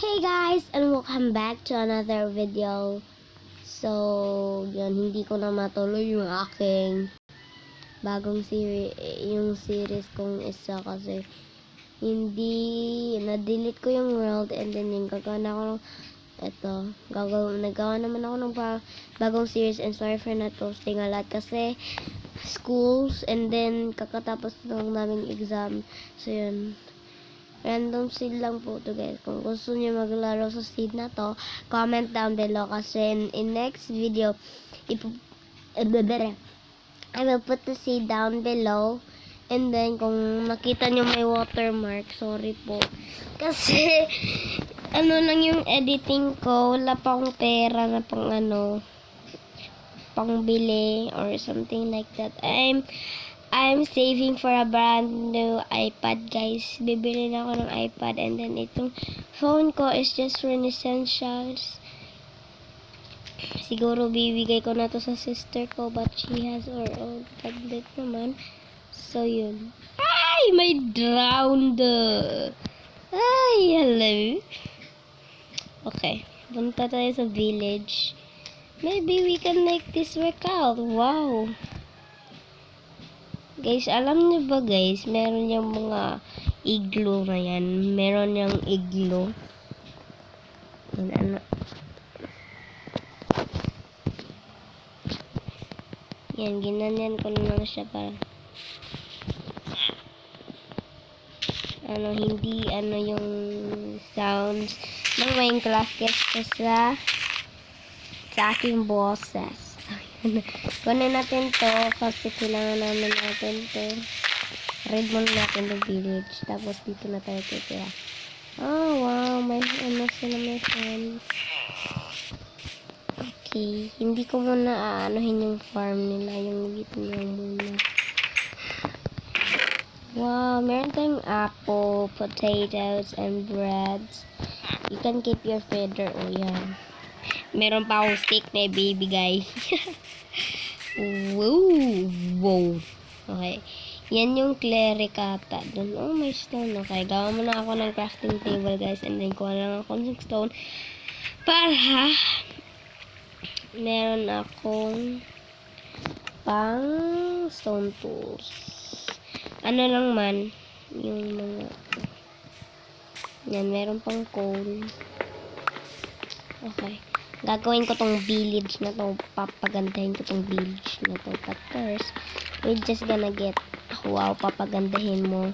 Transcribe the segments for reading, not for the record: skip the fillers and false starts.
Hey guys, and welcome back to another video. So, yun, hindi ko na matuloy yung aking bagong series kong isa kasi hindi, na-delete ko yung world and then yung gagawa na ako nagawa naman ako ng bagong series and sorry for not posting a lot kasi schools and then kakatapos ng naming exam. So, yun. Random seed lang po to guys. Kung gusto niyo maglaro sa seed na to, comment down below kasi in next video, I will put the seed down below. And then, kung nakita niyo may watermark, sorry po. Kasi, ano lang yung editing ko, wala pa akong pera na pangbili or something like that. I'm saving for a brand new iPad, guys. Bibili na ako ng iPad and then itong phone ko is just for essentials. Siguro bibigay ko na to sa sister ko but she has her own tablet naman. So, yun. Ay! May drowned! Ay! Hello! Okay. Punta tayo sa village. Maybe we can make this work out. Wow! Guys, alam niyo ba guys, meron yung mga igloo na yan. Meron yung igloo. Yan, ginanyan ko naman siya para hindi yung sounds ng Minecraft kasi sa aking boses. Kunin natin to kasi kailangan natin to. Read muna natin the village. Tapos dito na tayo titira. Oh wow, may sila may friends. Okay, hindi ko muna aanuhin yung farm nila. Yung wheat nila muna. Wow, meron tayong apple, potatoes, and breads. You can keep your feather. Oh yan. Meron pa akong stick na ibibigay. Wow. Okay. Yan yung cleric ata. Dun. Oh, may stone. Okay. Gawa mo na ako ng crafting table, guys. And then, kuha lang ako ng stone. Para, meron akong pang stone tools. Ano lang man. Yung mga, yan, meron pang coal. Okay. Gagawin ko tong village na to. Papagandahin ko tong village na to. But first, we're just gonna get... Wow, papagandahin mo.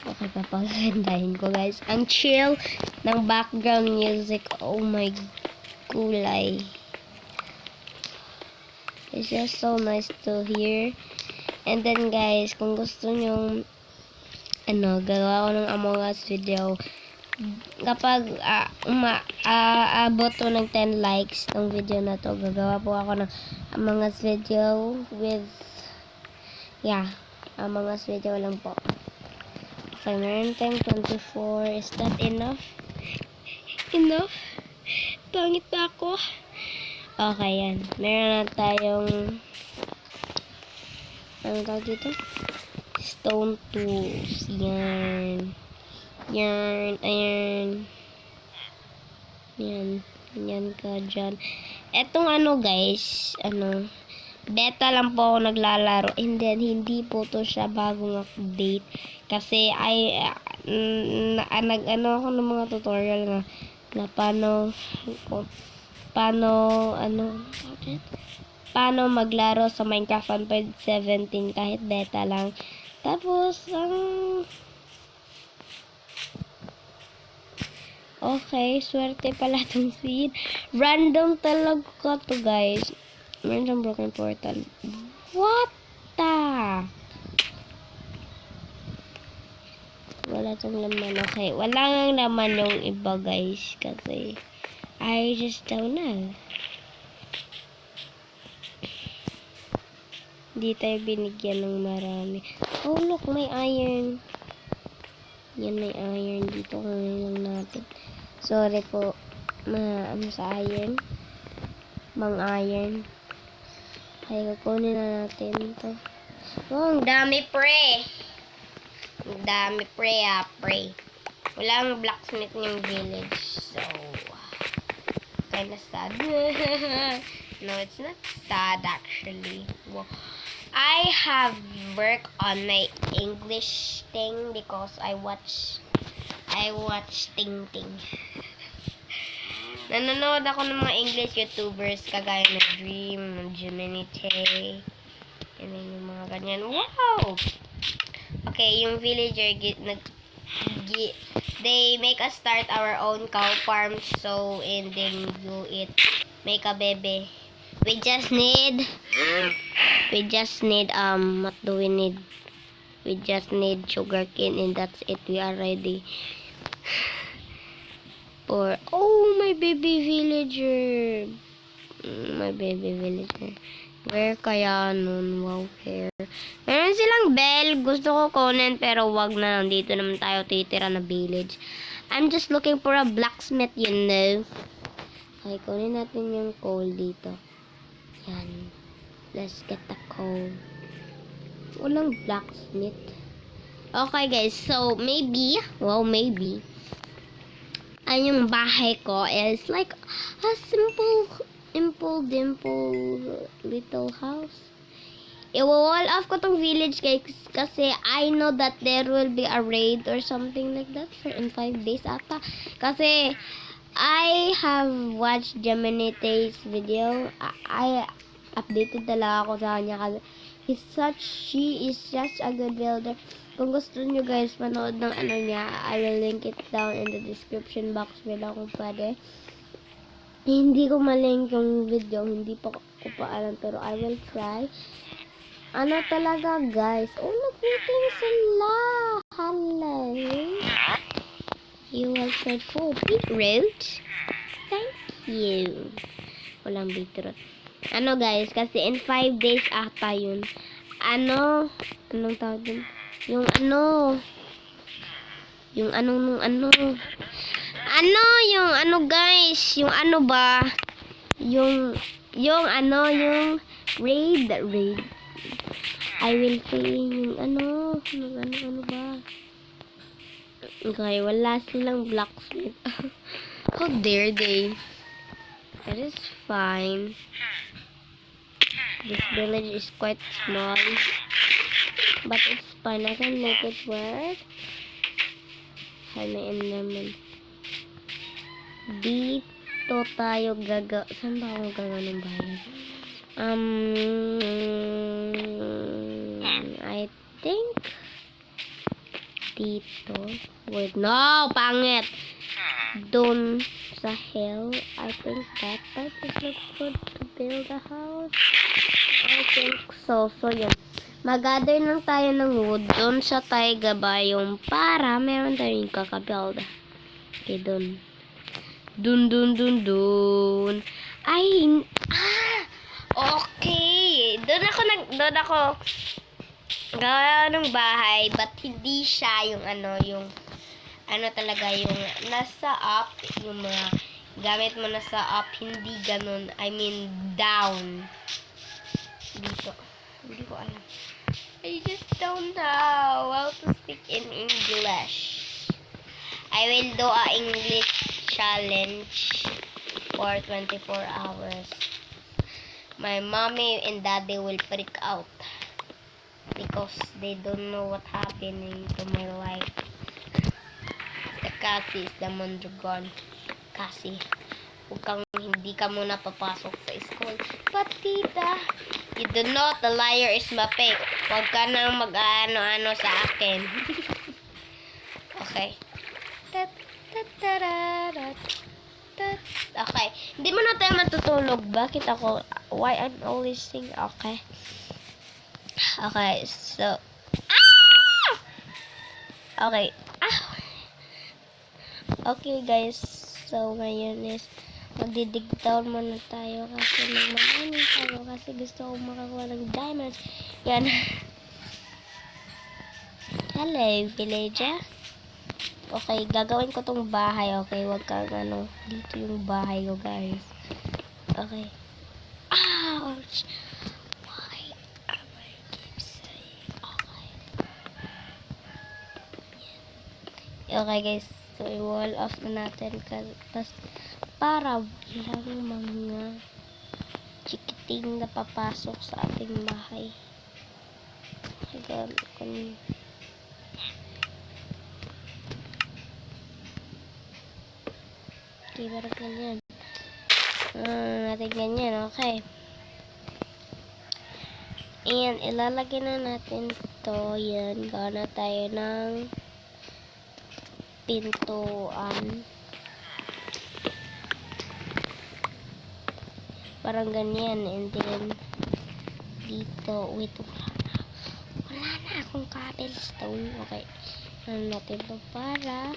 Okay, papagandahin ko, guys. Ang chill ng background music. Oh my gulay. It's just so nice to hear. And then, guys, kung gusto nyong gagawa ko ng Among Us video, kapag abot to ng 10 likes tong video na to, gagawa po ako ng Among Us video with Among Us video lang po. Okay, meron tayong 24. Is that enough? Enough? Pangit pa ako. Okay, yan. Meron na tayong ano tawag dito? Stone tools. Yan. Ayan. Yan ka dyan. Etong guys, beta lang po ako naglalaro. And then, hindi po to siya bagong update. Kasi, ako ng mga tutorial na paano maglaro sa Minecraft 1.17 kahit beta lang. Tapos, okay, swerte pala itong seed. Random talaga to, guys. Meron siyang broken portal. What the? Wala itong laman. Okay, wala nga naman yung iba, guys. Kasi, I just don't know. Hindi tayo binigyan ng marami. Oh, look, may iron. Yan, may iron dito. Kunin lang natin. Sorry po. Sa iron. Mang iron. Ay, kukunin na natin ito. Oh, ang dami pre. Ang dami pre. Walang blacksmith yung village. kind of sad. No, it's not sad actually. Well, I have work on my English thing because I watch Ting Ting. Nanonood ako ng mga English YouTubers kagaya ng Dream, ng Gemini Tay, and then yung mga ganyan. Wow! Okay, yung villager they make us start our own cow farm, so and then make a baby. We just need what do we need? We just need sugarcane and that's it. We are ready for my baby villager. My baby villager. Where kaya nun? Wow, where? Meron silang bell. Gusto ko kunin pero wag na lang. Dito naman tayo titira na village. I'm just looking for a blacksmith, you know. Okay, kunin natin yung coal dito. Yan. Let's get the coal. Walang blacksmith. Okay, guys. So, maybe. Ay, yung bahay ko is like a simple dimple little house. I-wall off ko tong village guys kasi I know that there will be a raid or something like that for in 5 days ata. Kasi I have watched Gemini Tay's video. I updated talaga ako sa kanya kasi she is such a good builder. Kung gusto nyo guys manood ng ano niya, I will link it down in the description box below kung pwede. Hindi ko malink yung video, hindi pa ko pa alam, pero I will try. Ano talaga guys? Oh, nag-meeting sila. Hello. You will trade for beetroot. Thank you. Walang beetroot. Ano guys, kasi in 5 days ata yun. Anong tawag dun? Yung guys, yung raid. I will say yung ano ba? Okay, wala silang blacksmith. How dare they? That is fine. This village is quite small, but it's fine. I can make it work. Hay, may enderman. Dito tayo saan ba ako gaga ng bayan? I think dito. Wait, no! Pangit! Doon sa hill. I think that type is not good to build a house. I think so. So, yun. Mag-gather lang tayo ng wood doon sa taiga bayong para meron tayong kakabuild. Okay, doon. Dun. Ay, okay. Doon ako gawa ng bahay, but hindi siya yung talaga yung nasa up, yung mga gamit mo nasa up, hindi ganun. I mean, down. Dito. Hindi ko alam. I just don't know how to speak in English. I will do a English challenge for 24 hours. My mommy and daddy will freak out because they don't know what happening to my life. The Cassie is the Mondragon. Cassie, hindi ka muna papasok sa school. But tita, you do not, the liar is mapik. Huwag ka nang mag-ano-ano sa akin. Okay. Okay. Hindi mo na tayo matutulog. Bakit ako? Why I'm always sing? Okay. Okay. So. Okay. Okay guys. So ngayon is magdidig down muna tayo kasi magmamanin tayo kasi gusto ko makakuha ng diamonds. Yan. Hello, villager. Okay, gagawin ko tong bahay. Okay, wag kang dito yung bahay ko, guys. Okay. Ouch! Why am I keep saying okay? Okay, guys. So, i-wall off na natin. para walang mga chikiting na papasok sa ating bahay. Gamit ko na. Okay, parang ganyan. Natin ganyan, okay. And ilalagay na natin to. Yan, gawa na tayo ng pintuan. Parang ganyan. And then, dito, wait, wala na akong cobblestone. Okay. Ano natin to para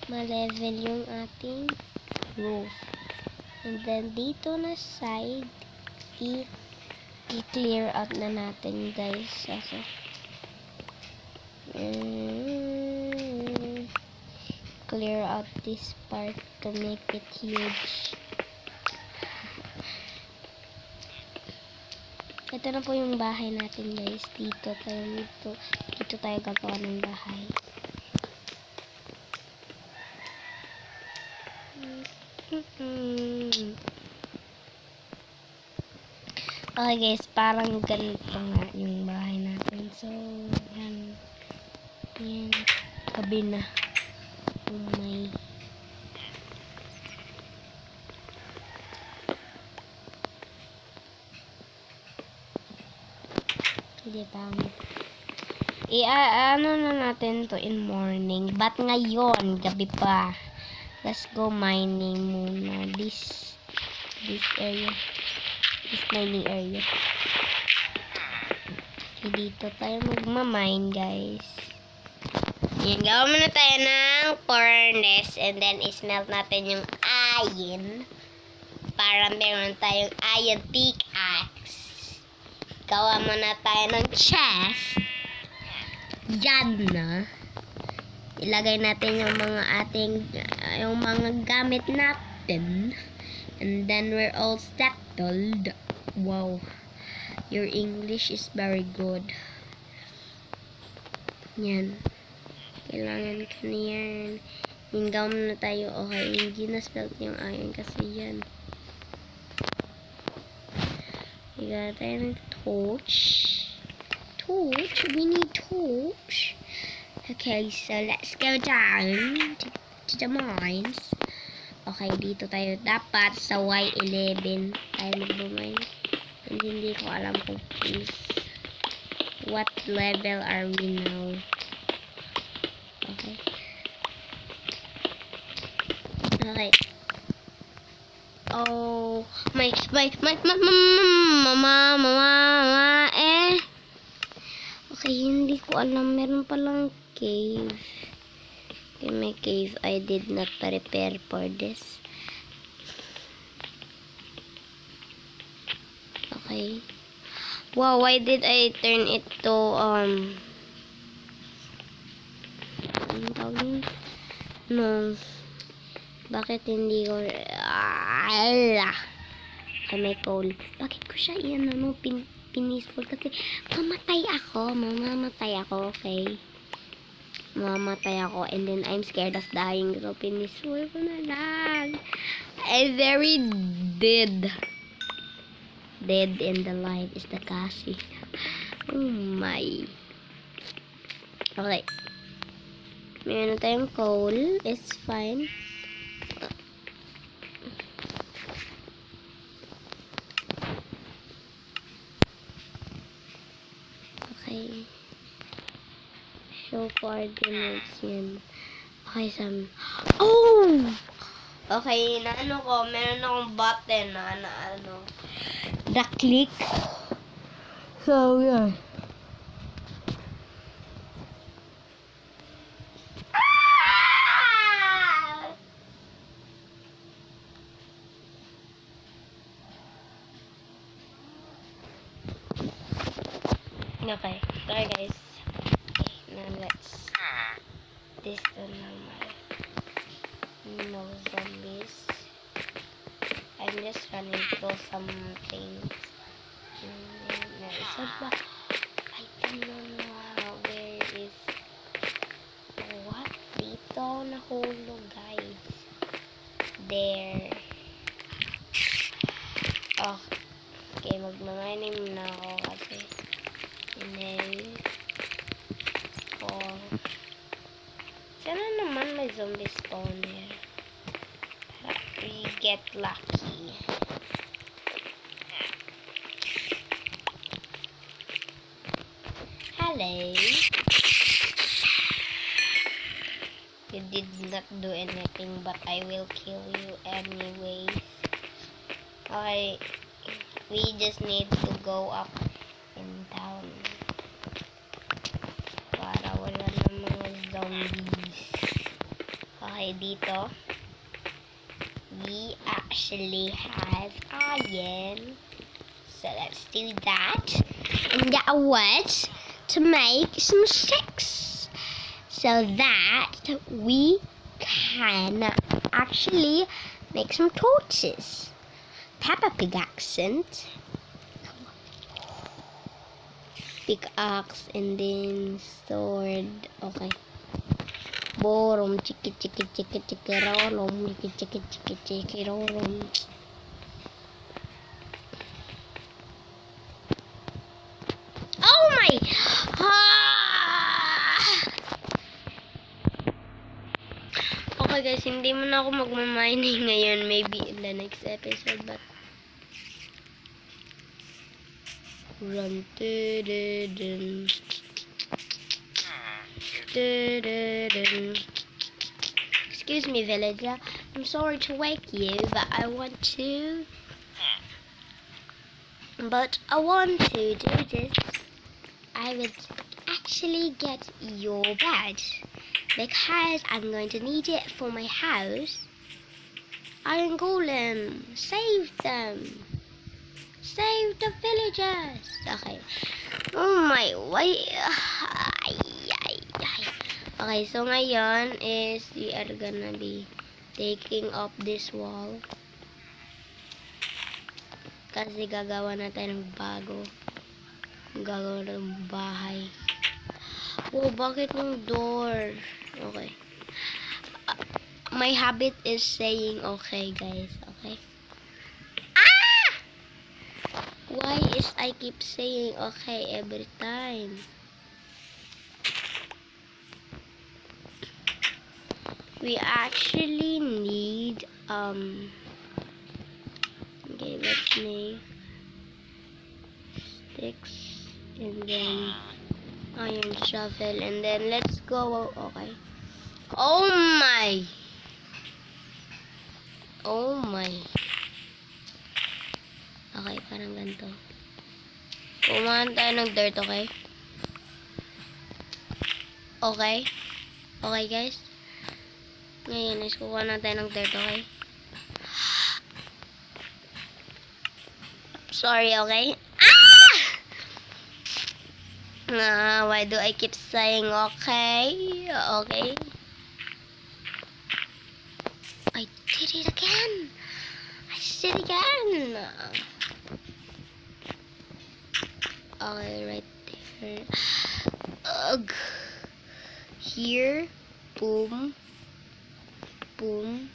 ma-level yung ating roof. And then, dito na side, i-clear out na natin, guys. Okay. Clear out this part to make it huge. Ito na po yung bahay natin, guys. Dito tayo gagawa ng bahay. Okay, guys, parang ganito nga yung bahay natin. So, yan. Gabi na. Oh my. Hindi pa. Ano na natin to in morning. But ngayon, gabi pa. Let's go mining muna. This area. This mining area. Okay, dito tayo magmamine, guys. Yan, gawa muna tayo ng furnace. And then, ismelt natin yung iron. Para meron tayong iron pickaxe. Gawa muna tayo ng chest. Yan na. Ilagay natin yung mga yung mga gamit natin. And then we're all settled. Wow. Your English is very good. Yan. Kailangan ka na yan. Hingaw na tayo. Okay. Hindi na spelt yung iron kasi yan. Higa tayo ng torch. Torch? We need torch. Okay, so let's go down to the mines. Okay, dito tayo. Dapat sa Y11 tayo mag-mine. And hindi ko alam kung what level are we now. Okay. Okay. Oh, mama, Okay, hindi ko alam. Meron palang cave. Okay, may cave. I did not prepare for this. Okay. Wow, why did I turn it to, no. Bakit hindi ko, okay, may coal. Bakit ko siya pinisful? Kasi mamamatay ako, okay? Mamamatay ako, and then I'm scared of dying, so pinisful ko na lang. I'm very dead. Dead and alive is the kasi. Oh my. Okay. Meron na tayong coal. It's fine. Okay. Show coordinates yan. Okay, oh! Okay, meron akong button na the click. So, yeah. Okay. Sorry, guys. Okay, now let's this the normal. No zombies. I'm just running through some things. Isa ba? I don't know where is what? Dito nahulog, guys. there. Oh, okay, magmamining na ako kasi inhale. Oh. Sana naman may zombie spawner. Para we get lucky. Hello. You did not do anything, but I will kill you anyway. Okay, we just need to go up and down. Para wala na mga zombies. Okay, dito. We actually have iron. So let's do that. And get a wood to make some sticks. So that we can actually make some torches. Peppa Pig accent. Pickaxe and then sword. Okay. Borom chiki chiki chiki chiki rorom chiki chiki chiki chiki rorom. Oh my! Okay guys, hindi mo na ako magmamining ngayon. Maybe in the next episode, but run. Excuse me, villager. I'm sorry to wake you, but I want to do this. I would actually get your bed because I'm going to need it for my house. Iron Golem, save them. Save the villagers. Okay. Oh my, why? Okay, so ngayon is we are gonna be taking up this wall. Kasi gagawa na tayo ng bago. Gagawa ng bahay. Oh, bakit ng door? Okay. My habit is saying okay, guys. Okay. Why is I keep saying okay every time? We actually need okay, let's make sticks and then iron shovel and then let's go. Okay. Oh my. Okay, parang ganito. Kumahan tayo ng dirt, okay? Okay? Okay, guys? Ngayon, is kukuha na tayo ng dirt, okay? Sorry, okay? Why do I keep saying okay? Okay? I did it again! I did it again! Okay, right there. Ugh. Here. Boom. Boom.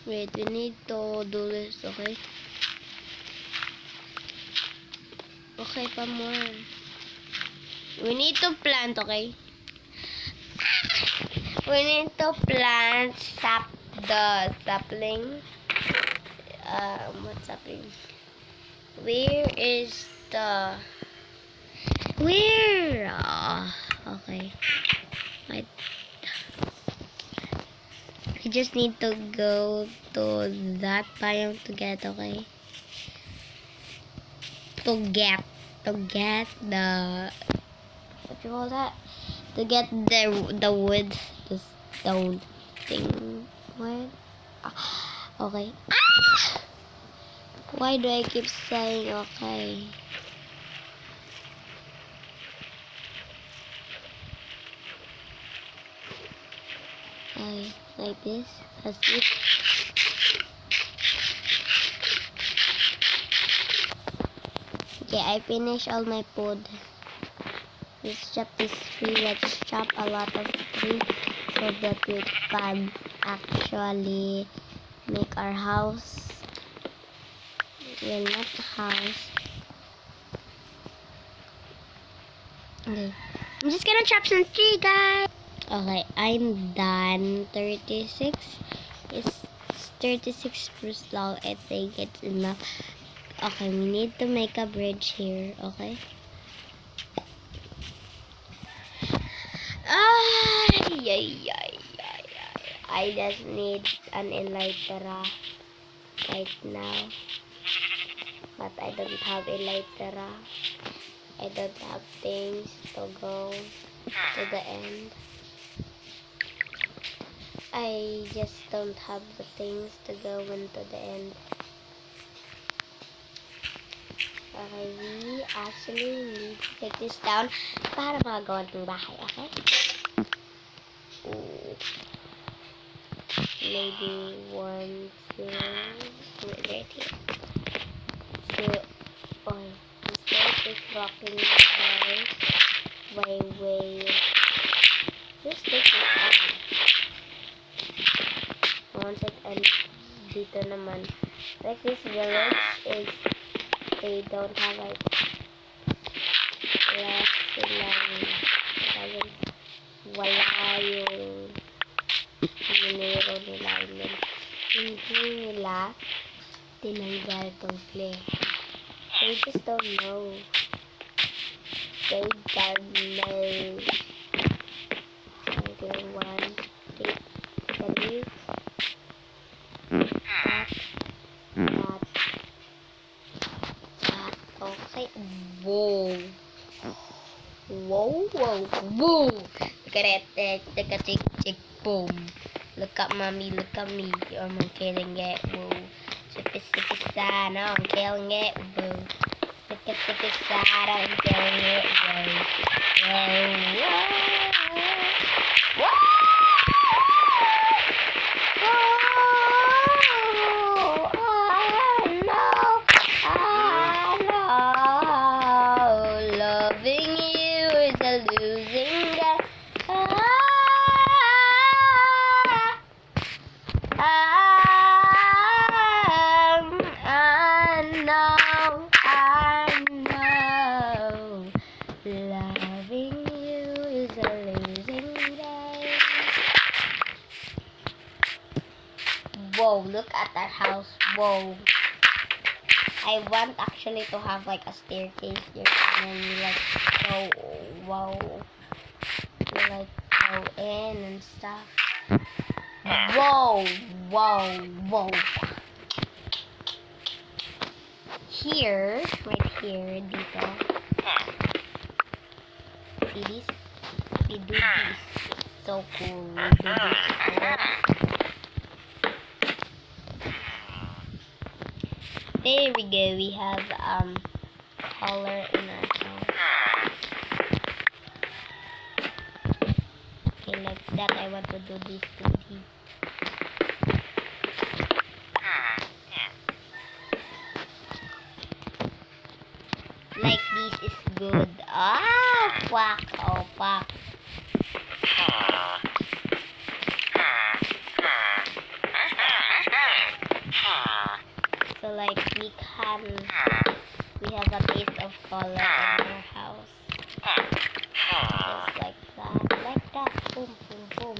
Wait, we need to do this, okay? Okay, pa more. We need to plant, okay? We need to plant the sapling. What sapling? Where is the... Where? Okay. I just need to go to that biome to get, okay? To get the... What you call that? To get the wood, the stone thing. What? Okay. Why do I keep saying okay? Like this. That's it. Okay, I finished all my food. Let's chop this tree. Let's chop a lot of tree so that we can actually make our house. Well, not a house. Okay. I'm just gonna chop some tree, guys. Okay, I'm done. 36 is 36 spruce log. I think it's enough. Okay, we need to make a bridge here. Okay. I just need an elytra right now, but I don't have elytra. I don't have things to go to the end. I just don't have the things to go into the end. Okay, we actually need to take this down para magawa ng bahay, okay? Ooh. Maybe 1, 2, right here. So, oh, instead of blocking by way, just take this out. Once it ends, dito naman. Like this village is, they don't have like less lang, wala yung minero nila. Hindi nila tinanggal tong clay. They just don't know. They don't know. Okay, 1, 2, 3. That. Okay. Whoa. Whoa, whoa, whoa. Look at it. Look at tick, boom. Look at mommy, look at me. I'm killing it. Whoa. Sippy, sana. I'm killing it. Whoa. Sippy, sana. I'm killing it. Whoa. Whoa. Whoa. Whoa, look at our house. Whoa. I want actually to have like a staircase here and then you like go, whoa. You like go in and stuff. Whoa, whoa, whoa. Here, right here, dito. See this? We do this. So cool. We do this. There we go. We have color in our house. Okay, like that. I want to do this to be. Like this is good. Ah, fuck. Oh, fuck. So like we have a taste of color in our house. Just like that, boom, boom, boom.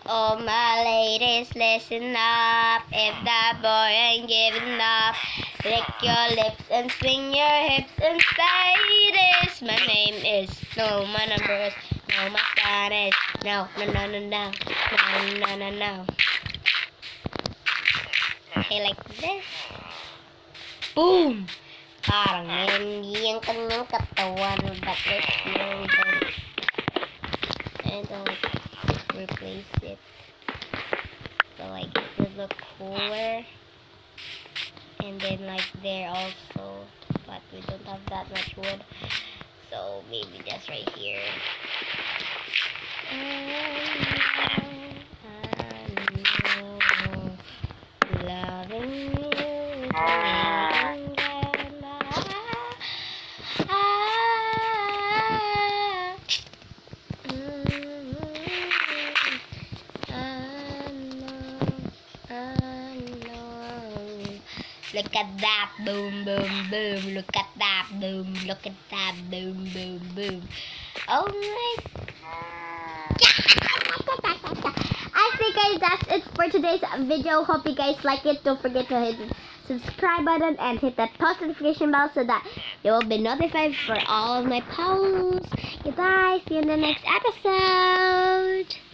Oh my ladies, listen up. If that boy ain't giving up, lick your lips and swing your hips and say this. My name is, no, my number is, no, my sign is, no, no, no, no, no, no, no, no, no. Okay, like this. Boom! Parang hindi ang kanyang katawan, but let's here we don't replace it. So like it would look cooler. And then like there also, but we don't have that much wood. So maybe just right here. Loving you is amazing. Look at that. Boom, boom, boom. Look at that. Boom. Look at that. Boom, boom, boom. Oh my. I think guys, that's it for today's video. Hope you guys like it. Don't forget to hit the subscribe button and hit that post notification bell so that you will be notified for all of my posts. Goodbye. See you in the next episode.